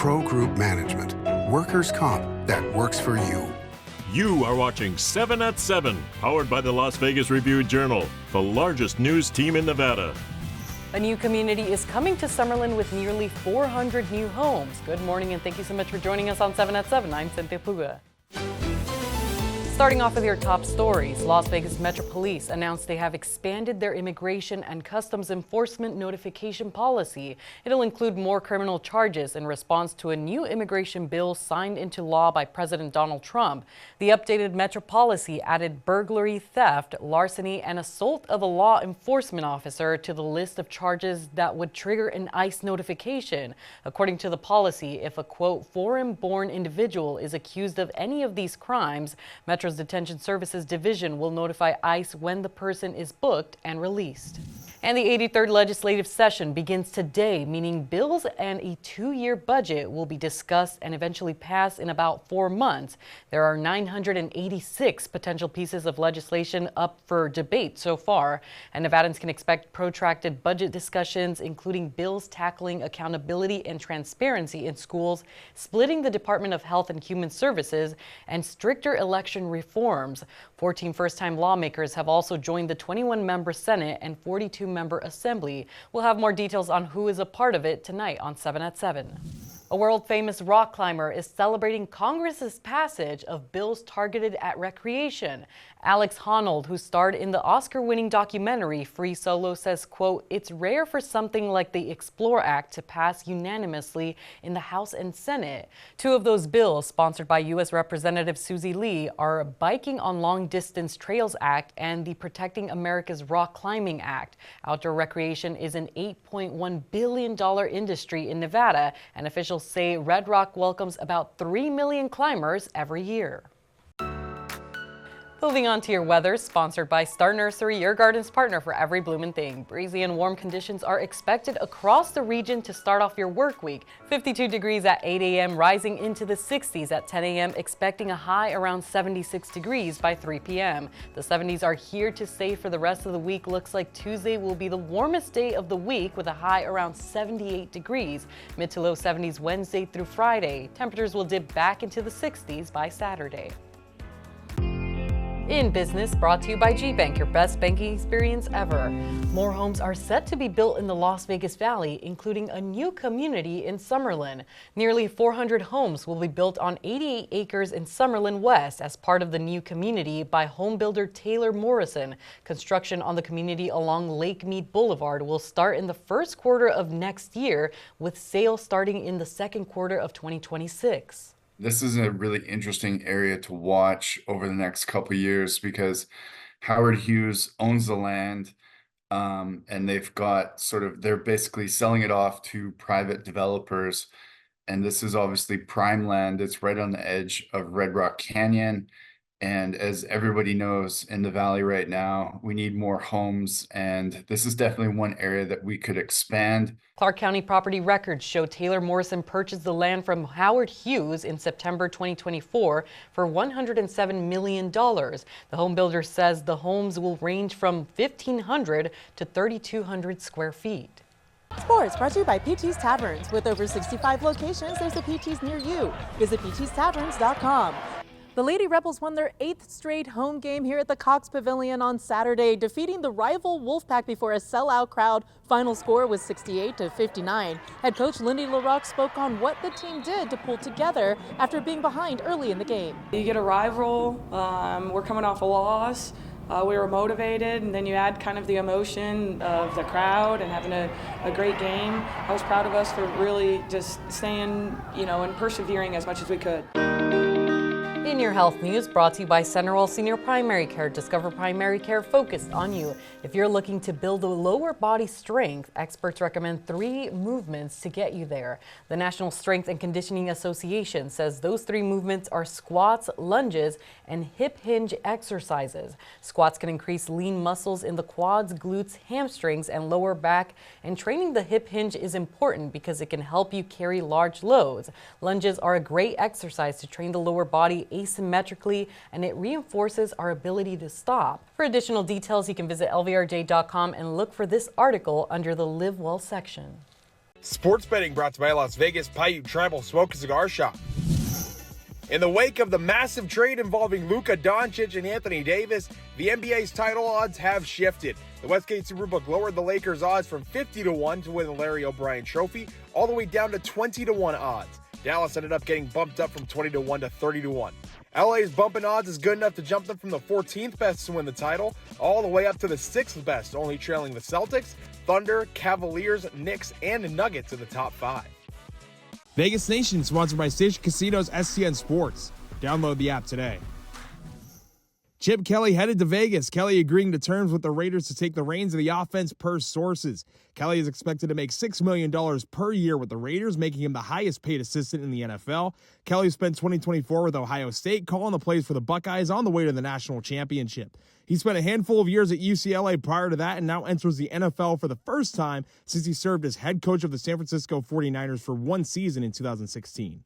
Pro Group Management. Workers' comp that works for you. You are watching 7 at 7, powered by the Las Vegas Review-Journal, the largest news team in Nevada. A new community is coming to Summerlin with nearly 400 new homes. Good morning and thank you so much for joining us on 7 at 7. I'm Cynthia Puga. Starting off with your top stories, Las Vegas Metro Police announced they have expanded their immigration and customs enforcement notification policy. It'll include more criminal charges in response to a new immigration bill signed into law by President Donald Trump. The updated Metro policy added burglary, theft, larceny, and assault of a law enforcement officer to the list of charges that would trigger an ICE notification. According to the policy, if a, quote, foreign-born individual is accused of any of these crimes, Metro's Detention Services Division will notify ICE when the person is booked and released. And the 83rd legislative session begins today, meaning bills and a 2-year budget will be discussed and eventually passed in about 4 months. There are 986 potential pieces of legislation up for debate so far, and Nevadans can expect protracted budget discussions, including bills tackling accountability and transparency in schools, splitting the Department of Health and Human Services, and stricter election reforms. 14 first-time lawmakers have also joined the 21-member Senate and 42-member Assembly. We'll have more details on who is a part of it tonight on 7 at 7. A world-famous rock climber is celebrating Congress's passage of bills targeted at recreation. Alex Honnold, who starred in the Oscar-winning documentary Free Solo, says, quote, "It's rare for something like the Explore Act to pass unanimously in the House and Senate." 2 of those bills, sponsored by U.S. Representative Susie Lee, are Biking on Long-Distance Trails Act and the Protecting America's Rock Climbing Act. Outdoor recreation is an $8.1 billion industry in Nevada, and officials say Red Rock welcomes about 3 million climbers every year. Moving on to your weather, sponsored by Star Nursery, your garden's partner for every bloomin' thing. Breezy and warm conditions are expected across the region to start off your work week. 52 degrees at 8 a.m., rising into the 60s at 10 a.m., expecting a high around 76 degrees by 3 p.m. The 70s are here to stay for the rest of the week. Looks like Tuesday will be the warmest day of the week with a high around 78 degrees. Mid to low 70s Wednesday through Friday. Temperatures will dip back into the 60s by Saturday. In Business, brought to you by G-Bank, your best banking experience ever. More homes are set to be built in the Las Vegas Valley, including a new community in Summerlin. Nearly 400 homes will be built on 88 acres in Summerlin West as part of the new community by homebuilder Taylor Morrison. Construction on the community along Lake Mead Boulevard will start in the first quarter of next year, with sales starting in the second quarter of 2026. This is a really interesting area to watch over the next couple of years because Howard Hughes owns the land, and they're basically selling it off to private developers. And this is obviously prime land. It's right on the edge of Red Rock Canyon. And as everybody knows in the valley right now, we need more homes. And this is definitely one area that we could expand. Clark County property records show Taylor Morrison purchased the land from Howard Hughes in September 2024 for $107 million. The home builder says the homes will range from 1,500 to 3,200 square feet. Sports brought to you by PT's Taverns. With over 65 locations, there's a PT's near you. Visit ptstaverns.com. The Lady Rebels won their 8th straight home game here at the Cox Pavilion on Saturday, defeating the rival Wolfpack before a sellout crowd. Final score was 68-59. Head coach Lindy LaRocque spoke on what the team did to pull together after being behind early in the game. You get a rival, we're coming off a loss. We were motivated, and then you add kind of the emotion of the crowd and having a great game. I was proud of us for really just staying, and persevering as much as we could. In your health news, brought to you by Centerwell Senior Primary Care. Discover primary care focused on you. If you're looking to build a lower body strength, experts recommend 3 movements to get you there. The National Strength and Conditioning Association says those 3 movements are squats, lunges, and hip hinge exercises. Squats can increase lean muscles in the quads, glutes, hamstrings, and lower back. And training the hip hinge is important because it can help you carry large loads. Lunges are a great exercise to train the lower body asymmetrically, and it reinforces our ability to stop. For additional details, you can visit lvrj.com and look for this article under the Live Well section. Sports betting brought to you by Las Vegas Paiute Tribal Smoke and Cigar Shop. In the wake of the massive trade involving Luka Doncic and Anthony Davis, the NBA's title odds have shifted. The Westgate Superbook lowered the Lakers' odds from 50-1 to win the Larry O'Brien Trophy, all the way down to 20-1 odds. Dallas ended up getting bumped up from 20-1 to 30-1. LA's bumping odds is good enough to jump them from the 14th best to win the title, all the way up to the 6th best, only trailing the Celtics, Thunder, Cavaliers, Knicks, and Nuggets in the top 5. Vegas Nation, sponsored by Station Casinos STN Sports. Download the app today. Chip Kelly headed to Vegas. Kelly agreeing to terms with the Raiders to take the reins of the offense per sources. Kelly is expected to make $6 million per year with the Raiders, making him the highest paid assistant in the NFL. Kelly spent 2024 with Ohio State, calling the plays for the Buckeyes on the way to the national championship. He spent a handful of years at UCLA prior to that and now enters the NFL for the first time since he served as head coach of the San Francisco 49ers for one season in 2016.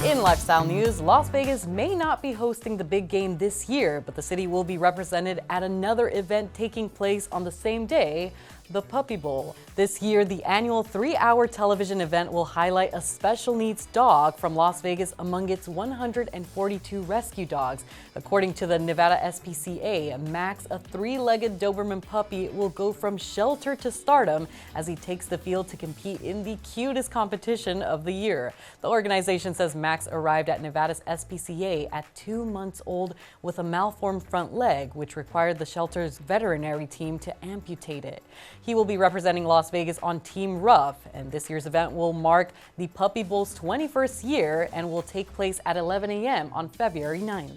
In lifestyle news, Las Vegas may not be hosting the big game this year, but the city will be represented at another event taking place on the same day, the Puppy Bowl. This year, the annual 3-hour television event will highlight a special needs dog from Las Vegas among its 142 rescue dogs. According to the Nevada SPCA, Max, a 3-legged Doberman puppy, will go from shelter to stardom as he takes the field to compete in the cutest competition of the year. The organization says Max arrived at Nevada's SPCA at 2 months old with a malformed front leg, which required the shelter's veterinary team to amputate it. He will be representing Las Vegas on Team Rough, and this year's event will mark the Puppy Bowl's 21st year and will take place at 11 a.m. on February 9th.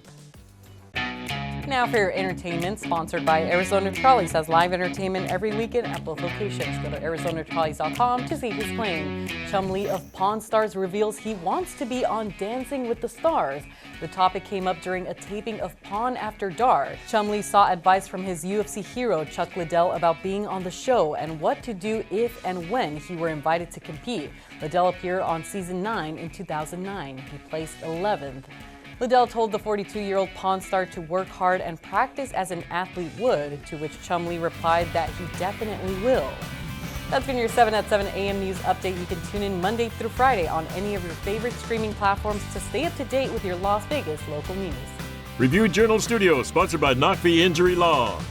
Now for your entertainment, sponsored by Arizona Trolleys, has live entertainment every weekend at both locations. Go to ArizonaTrolleys.com to see who's playing. Chumlee of Pawn Stars reveals he wants to be on Dancing with the Stars. The topic came up during a taping of Pawn After Dark. Chumlee sought advice from his UFC hero, Chuck Liddell, about being on the show and what to do if and when he were invited to compete. Liddell appeared on season 9 in 2009. He placed 11th. Liddell told the 42-year-old Pawn star to work hard and practice as an athlete would, to which Chumlee replied that he definitely will. That's been your 7 at 7 a.m. news update. You can tune in Monday through Friday on any of your favorite streaming platforms to stay up to date with your Las Vegas local news. Review Journal Studio, sponsored by Knock the Injury Law.